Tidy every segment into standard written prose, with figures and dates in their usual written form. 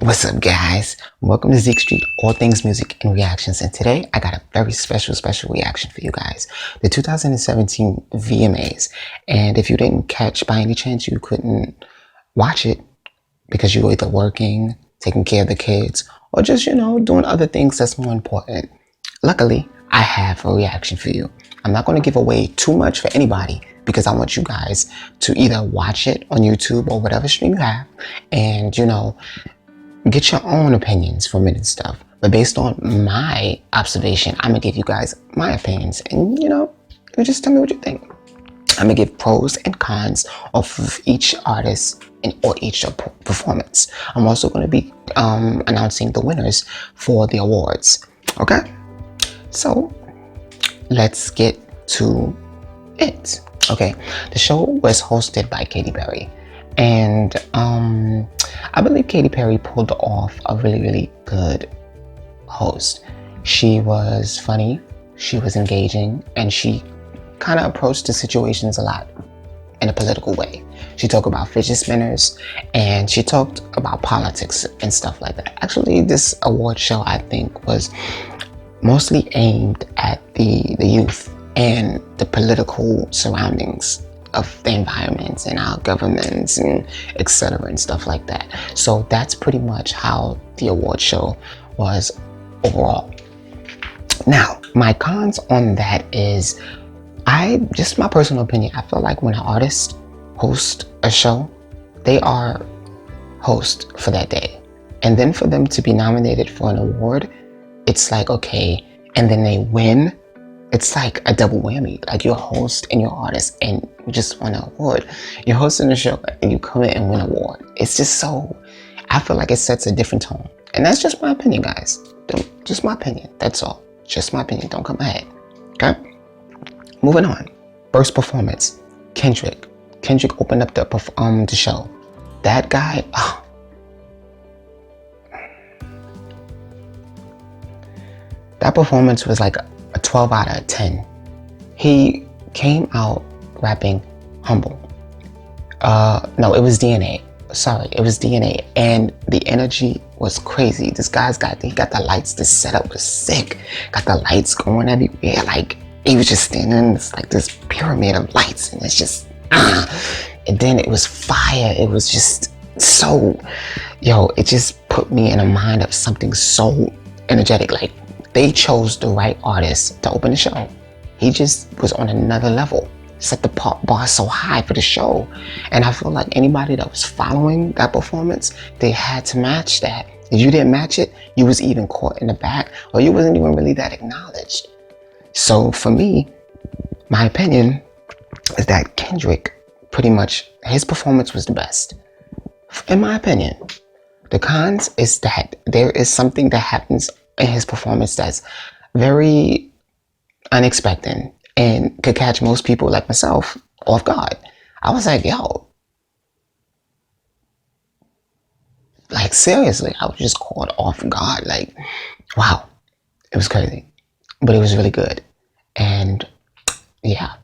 What's up, guys? Welcome to Zeke Street, all things music and reactions. And today I got a very special reaction for you guys. The 2017 VMAs. And if you didn't catch by any chance, you couldn't watch it because you were either working, taking care of the kids, or just, doing other things that's more important. Luckily, I have a reaction for you. I'm not going to give away too much for anybody because I want you guys to either watch it on YouTube or whatever stream you have and, get your own opinions from it and stuff. But based on my observation, I'm gonna give you guys my opinions, and you just tell me what you think. I'm gonna give pros and cons of each artist or each performance. I'm also gonna be announcing the winners for the awards. Okay, so let's get to it. Okay, the show was hosted by Katy Perry, and I believe Katy Perry pulled off a really good host. She was funny, she was engaging, and she kind of approached the situations a lot in a political way. She talked about fidget spinners, and she talked about politics and stuff like that. Actually, this award show, I think, was mostly aimed at the youth and the political surroundings of the environments and our governments and etc. and stuff like that. So that's pretty much how the award show was overall. Now, my cons on that is, just my personal opinion, I feel like when an artist hosts a show, they are host for that day. And then for them to be nominated for an award, it's like, okay, and then they win. It's like a double whammy. Like, you're a host and you're an artist and you just won an award. You're hosting the show and you come in and win an award. It's just so, I feel like it sets a different tone. And that's just my opinion, guys. Just my opinion. That's all. Just my opinion. Don't come ahead. Okay? Moving on. First performance. Kendrick. Kendrick opened up the show. That guy, that performance was like a 12 out of 10. He came out rapping humble. No, it was DNA. Sorry, it was DNA. And the energy was crazy. This guy's got the lights. This setup was sick. Got the lights going everywhere. Like, he was just standing, it's like this pyramid of lights, and it's just, and then it was fire. It was just so, it just put me in a mind of something so energetic. Like, they chose the right artist to open the show. He just was on another level. Set the bar so high for the show. And I feel like anybody that was following that performance, they had to match that. If you didn't match it, you was even caught in the back, or you wasn't even really that acknowledged. So for me, my opinion is that Kendrick, pretty much, his performance was the best. In my opinion. The cons is that there is something that happens in his performance that's very unexpected and could catch most people like myself off guard. I was like, like, seriously, I was just caught off guard. Like, wow, it was crazy, but it was really good. And yeah,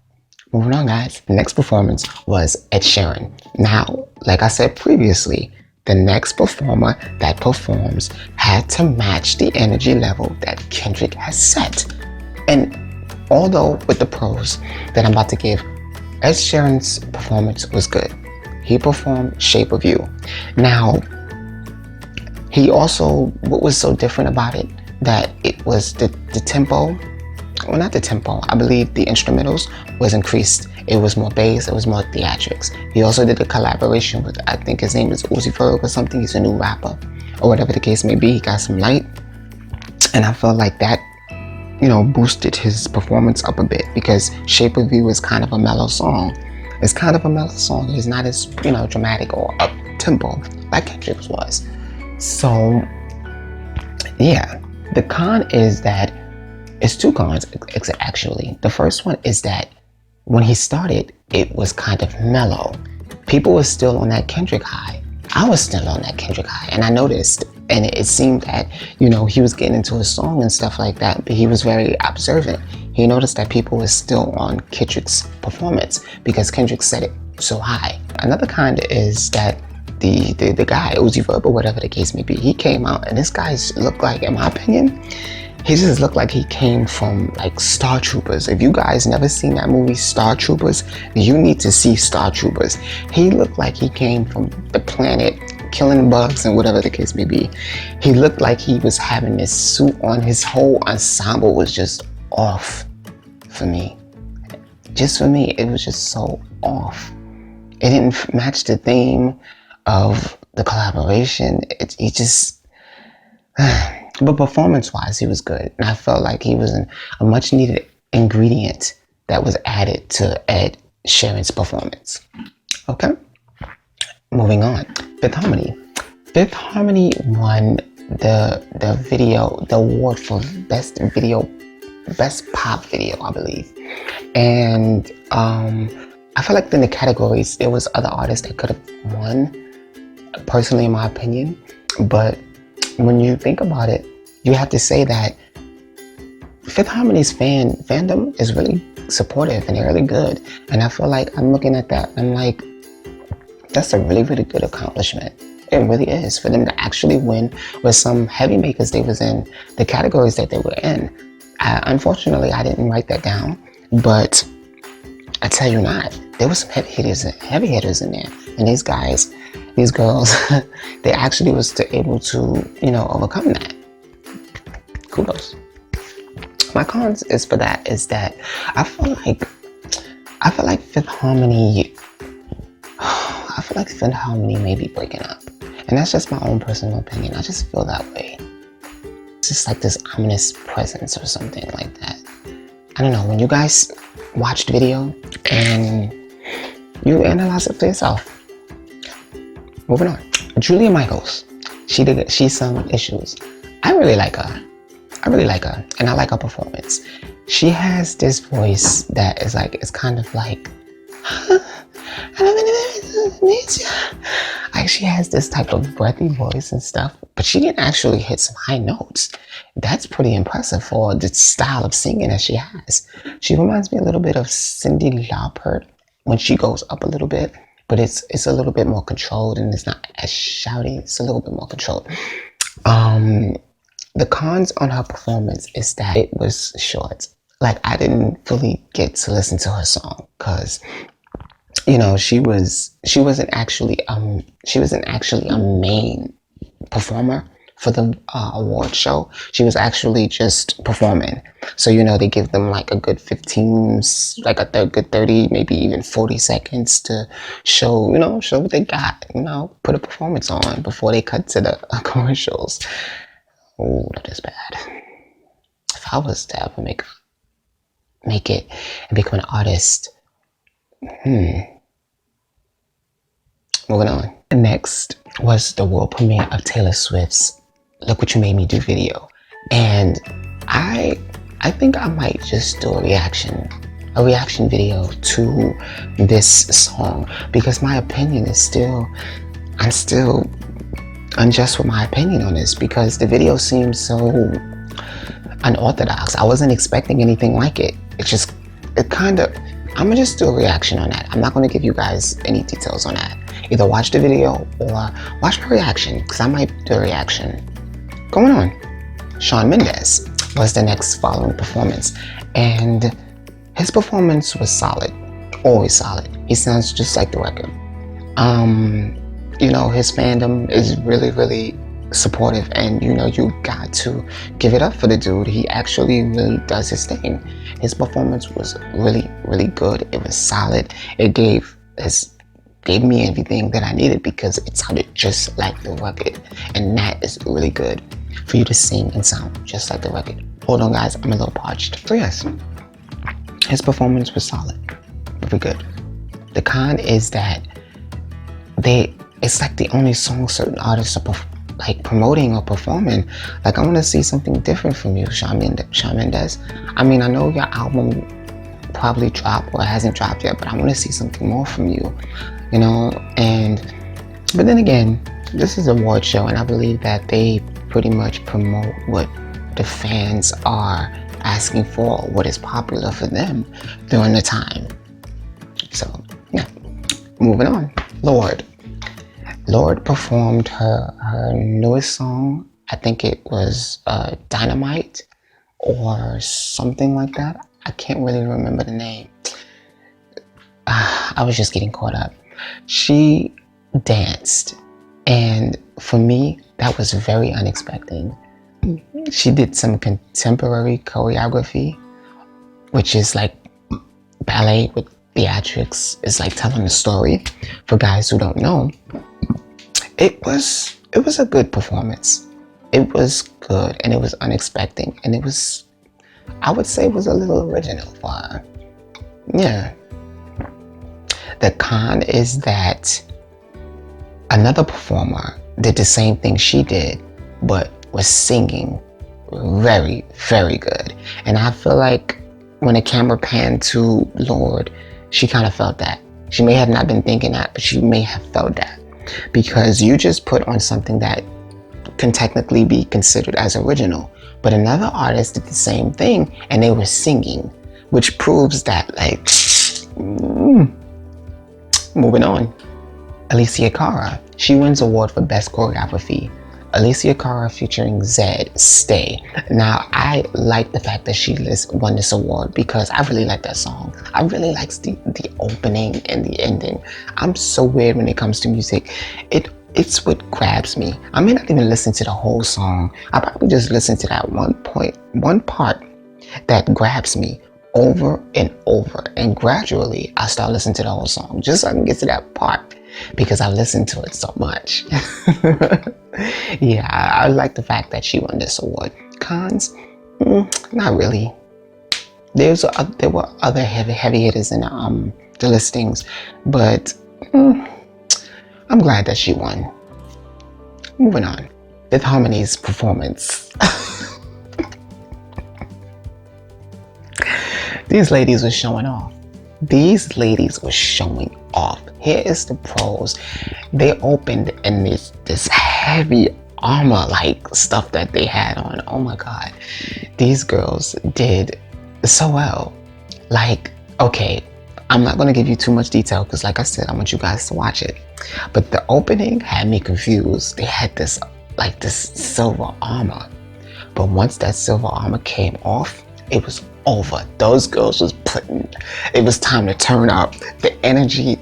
moving on, guys. The next performance was Ed Sheeran. Now, like I said previously, the next performer that performs had to match the energy level that Kendrick has set. And although with the pros that I'm about to give, Ed Sheeran's performance was good. He performed Shape of You. Now, he also, what was so different about it, that it was the tempo, well, not the tempo, I believe the instrumentals was increased. It was more bass, it was more theatrics. He also did a collaboration with, I think his name is Uzi Vert or something. He's a new rapper, or whatever the case may be. He got some light, and I felt like that, boosted his performance up a bit, because Shape of You is kind of a mellow song. It's kind of a mellow song. It's not as, dramatic or up tempo like Kendrick's was. So, yeah, the con is that, it's two cons, actually. The first one is that when he started, it was kind of mellow. People were still on that Kendrick high. I was still on that Kendrick high, and I noticed, and it seemed that, he was getting into his song and stuff like that, but he was very observant. He noticed that people were still on Kendrick's performance because Kendrick set it so high. Another kind is that the guy, Uzi Vert, or whatever the case may be. He came out, and this guy looked like, in my opinion, he just looked like he came from like Star Troopers. If you guys never seen that movie Star Troopers, you need to see Star Troopers. He looked like he came from the planet killing bugs and whatever the case may be. He looked like he was having this suit on. His whole ensemble was just off for me. Just for me, it was just so off. It didn't match the theme of the collaboration. He just... But performance-wise, he was good. And I felt like he was a much-needed ingredient that was added to Ed Sheeran's performance. Okay? Moving on. Fifth Harmony. Fifth Harmony won the award for best pop video, I believe. And I feel like in the categories, there was other artists that could have won, personally in my opinion. But when you think about it, you have to say that Fifth Harmony's fandom is really supportive and they're really good. And I feel like I'm looking at that, I'm like, that's a really, really good accomplishment. It really is, for them to actually win with some heavy makers they was in the categories that they were in. Unfortunately, I didn't write that down, but I tell you not, there was some heavy hitters in there. And these guys, these girls, they actually was able to, overcome that. Kudos. My cons is that I feel like Fifth Harmony may be breaking up. And that's just my own personal opinion. I just feel that way. It's just like this ominous presence or something like that. I don't know, when you guys watch the video and you analyze it for yourself. Moving on. Julia Michaels. She sung Issues. I really like her, and I like her performance. She has this voice that is like, it's kind of like, like she has this type of breathy voice and stuff, but she can actually hit some high notes. That's pretty impressive for the style of singing that she has. She reminds me a little bit of Cyndi Lauper when she goes up a little bit, but it's a little bit more controlled and it's not as shouty. It's a little bit more controlled. The cons on her performance is that it was short. Like, I didn't fully get to listen to her song because, she wasn't actually a main performer for the award show. She was actually just performing. So, they give them like a good 15, like a good 30, maybe even 40 seconds to show what they got, put a performance on before they cut to the commercials. Oh, that is bad. If I was to ever make it and become an artist, Moving on. Next was the world premiere of Taylor Swift's Look What You Made Me Do video. And I think I might just do a reaction video to this song, because my opinion is I'm still unjust with my opinion on this, because the video seems so unorthodox. I wasn't expecting anything like it. I'm gonna just do a reaction on that. I'm not gonna give you guys any details on that. Either watch the video or watch my reaction, because I might do a reaction. Going on, Shawn Mendes was the next following performance, and his performance was solid, always solid. He sounds just like the record. His fandom is really, really supportive, and you got to give it up for the dude. He actually really does his thing. His performance was really, really good. It was solid. It gave me everything that I needed, because it sounded just like the record, and that is really good for you to sing and sound just like the record. Hold on, guys, I'm a little parched. So yes, his performance was solid, very good. The con is that it's like the only song certain artists are promoting or performing. Like, I want to see something different from you, Shawn Mendes. I mean, I know your album probably dropped or hasn't dropped yet, but I want to see something more from you, but then again, this is an award show, and I believe that they pretty much promote what the fans are asking for, what is popular for them during the time. So yeah, moving on. Lorde. Lorde performed her newest song. I think it was Dynamite or something like that. I can't really remember the name. I was just getting caught up. She danced, and for me, that was very unexpected. She did some contemporary choreography, which is like ballet with theatrics. It's like telling a story. For guys who don't know, it was a good performance. It was good, and it was unexpected, and it was, I would say, it was a little original for her. Yeah. The con is that another performer did the same thing she did, but was singing very, very good. And I feel like when the camera panned to Lorde, she kind of felt that. She may have not been thinking that, but she may have felt that. Because you just put on something that can technically be considered as original. But another artist did the same thing, and they were singing, which proves that, like, moving on. Alessia Cara, she wins award for best choreography. Alessia Cara featuring Zed, Stay. Now, I like the fact that she won this award because I really like that song. I really like the opening and the ending. I'm so weird when it comes to music. It's what grabs me. I may not even listen to the whole song. I probably just listen to that one part that grabs me over and over. And gradually, I start listening to the whole song just so I can get to that part because I listened to it so much. Yeah, I like the fact that she won this award. Cons? Not really. There were other heavy hitters in the listings, but I'm glad that she won. Moving on. Fifth Harmony's performance. These ladies were showing off. These ladies were showing off. Here is the pros. They opened in this heavy armor like stuff that they had on. Oh my god. These girls did so well. Like, okay, I'm not going to give you too much detail because like I said, I want you guys to watch it. But the opening had me confused. They had this silver armor. But once that silver armor came off, it was over. Those girls was it was time to turn up. The energy,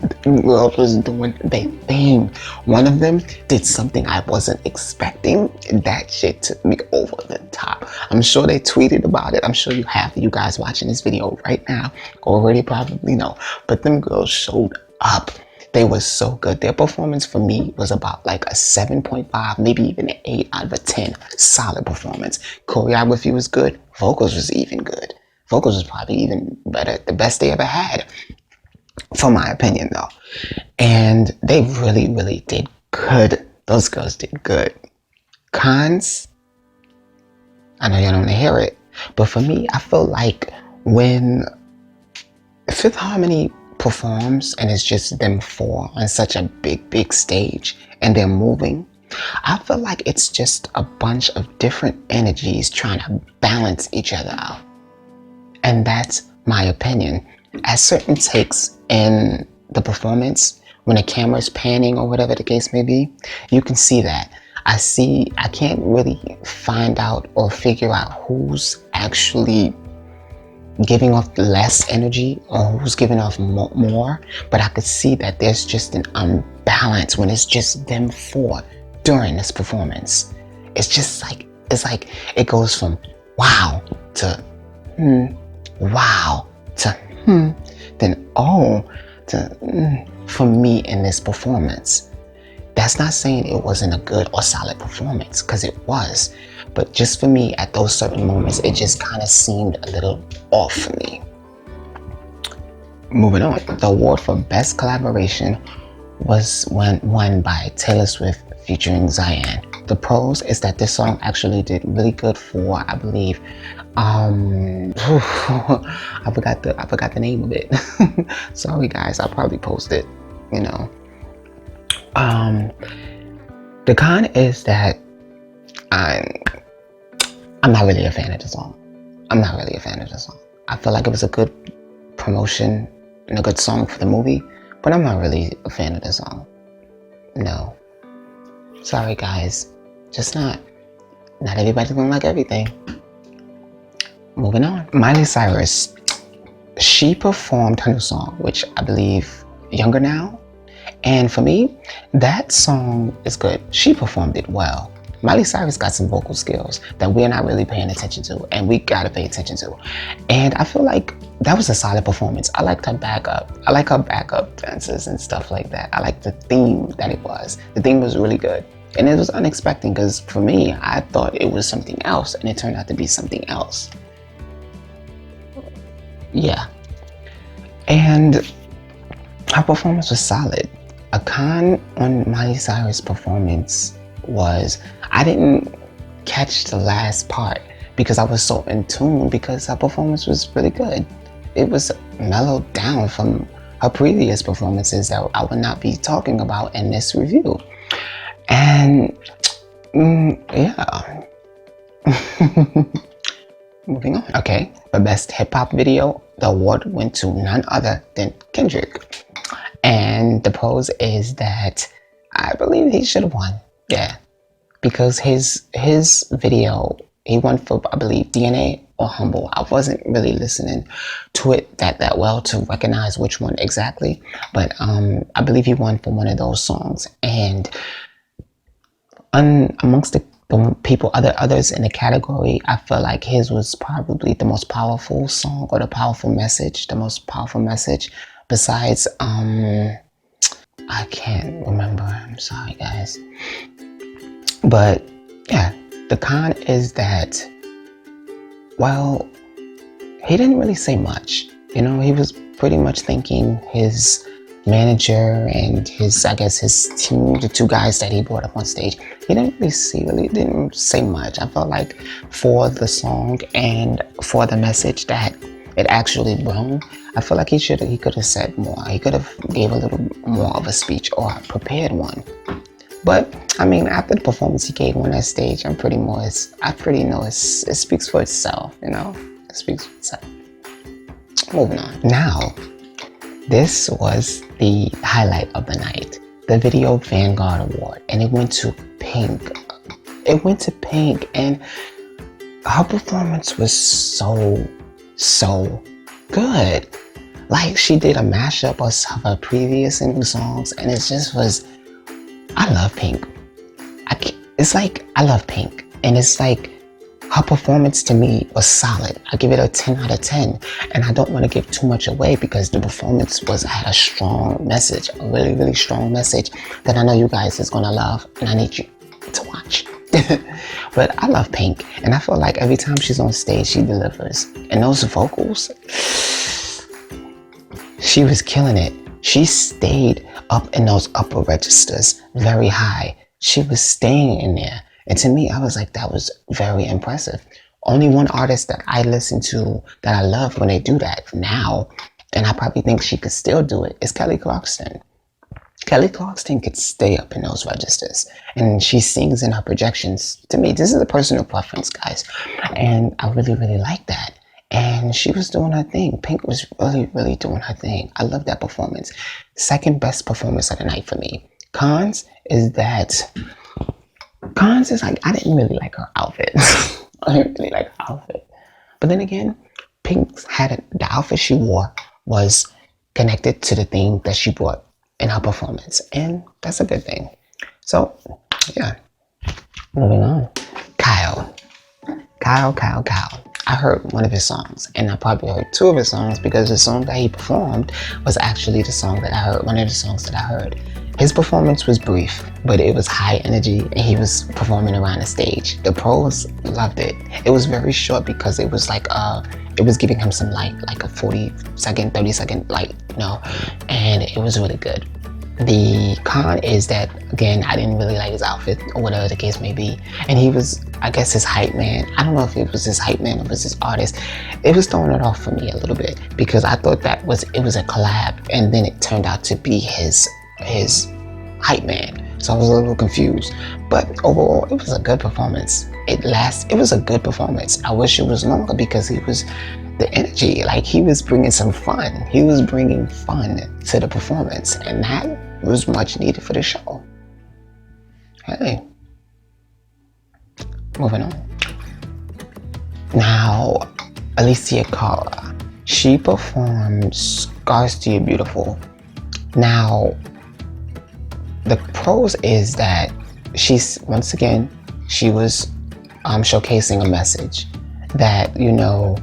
the girls was doing their thing. One of them did something I wasn't expecting. That shit took me over the top. I'm sure they tweeted about it. I'm sure you guys watching this video right now already probably know. But them girls showed up. They were so good. Their performance for me was about like a 7.5, maybe even an 8 out of a 10. Solid performance. Choreography was good. Vocals was even good. Vocals was probably even better. The best they ever had, for my opinion though. And they really, really did good. Those girls did good. Cons? I know you don't want to hear it. But for me, I feel like when Fifth Harmony performs and it's just them four on such a big stage and they're moving, I feel like it's just a bunch of different energies trying to balance each other out. And that's my opinion. At certain takes in the performance, when the camera's panning or whatever the case may be, you can see that. I can't really find out or figure out who's actually giving off less energy or who's giving off more, but I could see that there's just an unbalance when it's just them four during this performance. It's like it goes from wow to wow to then oh to for me in this performance. That's not saying it wasn't a good or solid performance, because it was. But just for me, at those certain moments, it just kind of seemed a little off for me. Moving on, the award for Best Collaboration was won by Taylor Swift featuring Zayn. The pros is that this song actually did really good for, I believe, I forgot the name of it. Sorry guys, I'll probably post it, you know. The con is that I'm not really a fan of the song. I feel like it was a good promotion and a good song for the movie, but I'm not really a fan of the song. no. Sorry guys, just not. Not everybody's gonna like everything. Moving on. Miley Cyrus, she performed her new song, which I believe Younger Now. And for me, that song is good. She performed it well. Miley Cyrus got some vocal skills that we're not really paying attention to, and we gotta pay attention to. And I feel like that was a solid performance. I liked her backup. I like her backup dances and stuff like that. I like the theme that it was. The theme was really good. And it was unexpected because for me, I thought it was something else and it turned out to be something else. Yeah. And her performance was solid. A con on Miley Cyrus' performance was I didn't catch the last part because I was so in tune because her performance was really good. It was mellowed down from her previous performances that I would not be talking about in this review. And yeah. Moving on. Okay, for best hip hop video, the award went to none other than Kendrick. And the pros is that I believe he should have won. Yeah, because his video, he won for, I believe, DNA or Humble. I wasn't really listening to it that well to recognize which one exactly, but I believe he won for one of those songs. And amongst the others in the category, I feel like his was probably the most powerful song or the most powerful message besides I can't remember, I'm sorry guys. But yeah, the con is that, well, he didn't really say much. You know, he was pretty much thanking his manager and his team, the two guys that he brought up on stage. He didn't say much. I felt like for the song and for the message that it actually brought, I feel like he could have said more. He could have gave a little more of a speech or prepared one. But I mean, after the performance he gave on that stage, I pretty know it speaks for itself, you know? It speaks for itself. Moving on. Now, this was the highlight of the night, the Video Vanguard Award, and it went to Pink. And her performance was so good. Like, she did a mashup of her previous and new songs, and it just was, I love Pink. I love Pink, and it's like, her performance to me was solid. I give it a 10 out of 10. And I don't want to give too much away because the performance had a strong message, a really, really strong message that I know you guys is going to love and I need you to watch. But I love Pink, and I feel like every time she's on stage, she delivers. And those vocals, she was killing it. She stayed up in those upper registers very high. She was staying in there. And to me, I was like, that was very impressive. Only one artist that I listen to that I love when they do that now, and I probably think she could still do it, is Kelly Clarkson. Kelly Clarkson could stay up in those registers, and she sings in her projections. To me, this is a personal preference, guys, and I really, really like that. And she was doing her thing. Pink was really, really doing her thing. I love that performance. Second best performance of the night for me. Cons is like, I didn't really like her outfit. I didn't really like her outfit. But then again, Pink's the outfit she wore was connected to the theme that she brought in her performance. And that's a good thing. So, yeah. Moving on. Kyle. I heard one of his songs, and I probably heard two of his songs because the song that he performed was actually the song that I heard, one of the songs that I heard. His performance was brief, but it was high energy, and he was performing around the stage. The pros loved it. It was very short because it was like, it was giving him some light, like a 40-second, 30-second light, you know, and it was really good. The con is that, again, I didn't really like his outfit or whatever the case may be. And he was, I guess, his hype man. I don't know if it was his hype man or it was his artist. It was throwing it off for me a little bit because I thought it was a collab, and then it turned out to be his hype man. So I was a little confused. But overall, it was a good performance. It was a good performance. I wish it was longer because it was the energy. Like, he was bringing some fun. He was bringing fun to the performance, and that was much needed for the show. Hey, moving on. Now, Alessia Cara. She performed Scars to You Beautiful. Now, the pros is that once again, she was showcasing a message that, you know,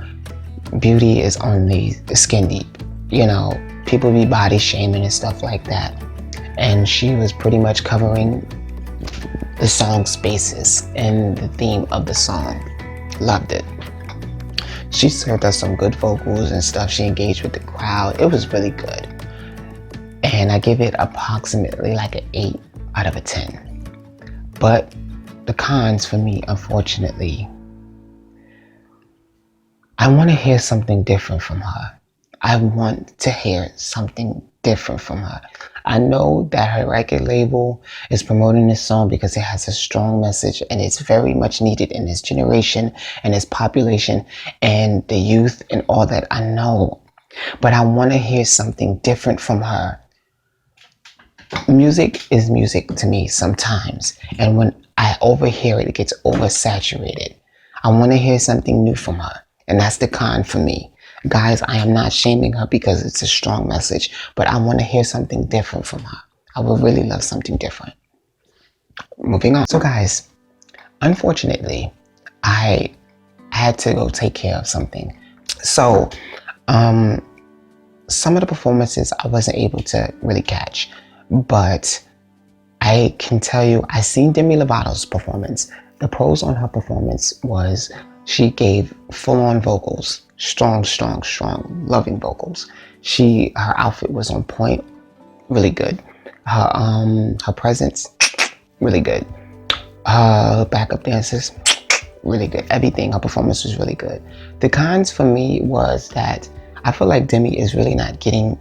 beauty is only skin deep. You know, people be body shaming and stuff like that. And she was pretty much covering the song's basis and the theme of the song. Loved it. She served us some good vocals and stuff. She engaged with the crowd. It was really good. And I give it approximately like an 8 out of a 10. But the cons for me, unfortunately, I want to hear something different from her. I want to hear something different from her. I know that her record label is promoting this song because it has a strong message and it's very much needed in this generation and this population and the youth and all that. I know, but I want to hear something different from her. Music is music to me sometimes, and when I overhear it, it gets oversaturated. I want to hear something new from her, and that's the con for me. Guys, I am not shaming her because it's a strong message, but I want to hear something different from her. I would really love something different. Moving on. So guys, unfortunately, I had to go take care of something. So, some of the performances I wasn't able to really catch, but I can tell you, I seen Demi Lovato's performance. The pros on her performance was she gave full-on vocals, strong, loving vocals. Her outfit was on point, really good. Her presence, really good. Her backup dancers, really good. Everything, her performance was really good. The cons for me was that I feel like Demi is really not getting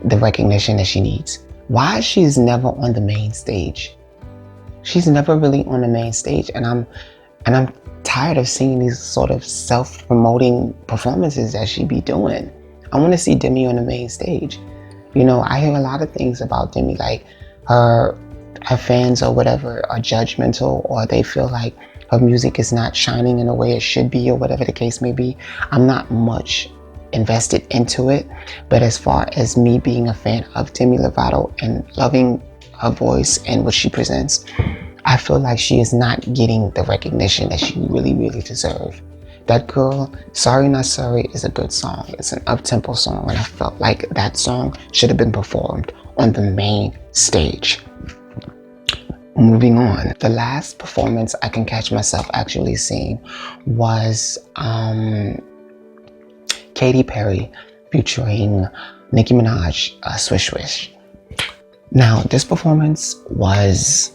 the recognition that she needs. Why she's never on the main stage? She's never really on the main stage, and I'm tired of seeing these sort of self-promoting performances that she be doing. I want to see Demi on the main stage. You know, I hear a lot of things about Demi, like her fans or whatever are judgmental, or they feel like her music is not shining in a way it should be, or whatever the case may be. I'm not much invested into it, but as far as me being a fan of Demi Lovato and loving her voice and what she presents, I feel like she is not getting the recognition that she really deserves. That girl, Sorry Not Sorry, is a good song. It's an up-tempo song, and I felt like that song should have been performed on the main stage. Moving on, the last performance I can catch myself actually seeing was Katy Perry featuring Nicki Minaj, Swish Swish. Now, this performance was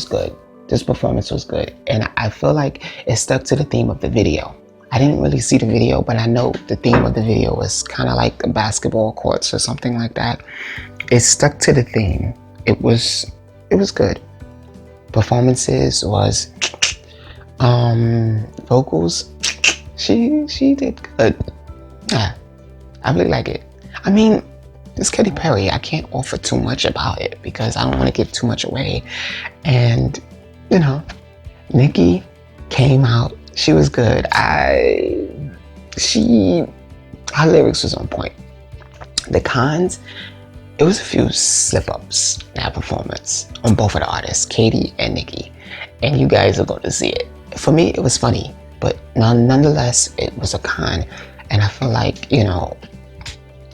good. This performance was good. And I feel like it stuck to the theme of the video. I didn't really see the video, but I know the theme of the video was kind of like basketball courts or something like that. It stuck to the theme. It was good. Performances was, vocals, she did good. Yeah, I really like it. I mean, it's Katy Perry. I can't offer too much about it because I don't want to give too much away. And, you know, Nicki came out. She was good. Her lyrics was on point. The cons, it was a few slip-ups in that performance on both of the artists, Katy and Nicki. And you guys are going to see it. For me, it was funny, but nonetheless, it was a con. And I feel like, you know,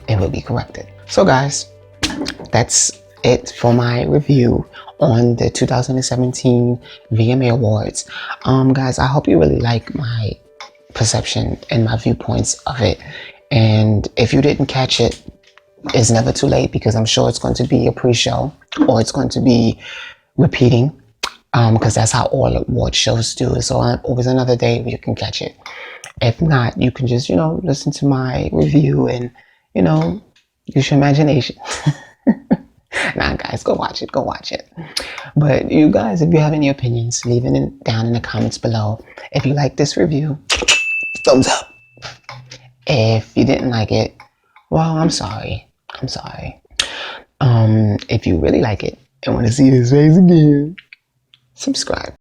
it will be corrected. So guys, that's it for my review on the 2017 VMA Awards. Guys, I hope you really like my perception and my viewpoints of it. And if you didn't catch it, it's never too late, because I'm sure it's going to be a pre-show or it's going to be repeating, because that's how all award shows do. So always another day where you can catch it. If not, you can just, you know, listen to my review and, you know, use your imagination. Nah, guys, go watch it. But you guys, if you have any opinions, leave it down in the comments below. If you like this review, thumbs up. If you didn't like it, well, I'm sorry. If you really like it, and want to see his face again, subscribe.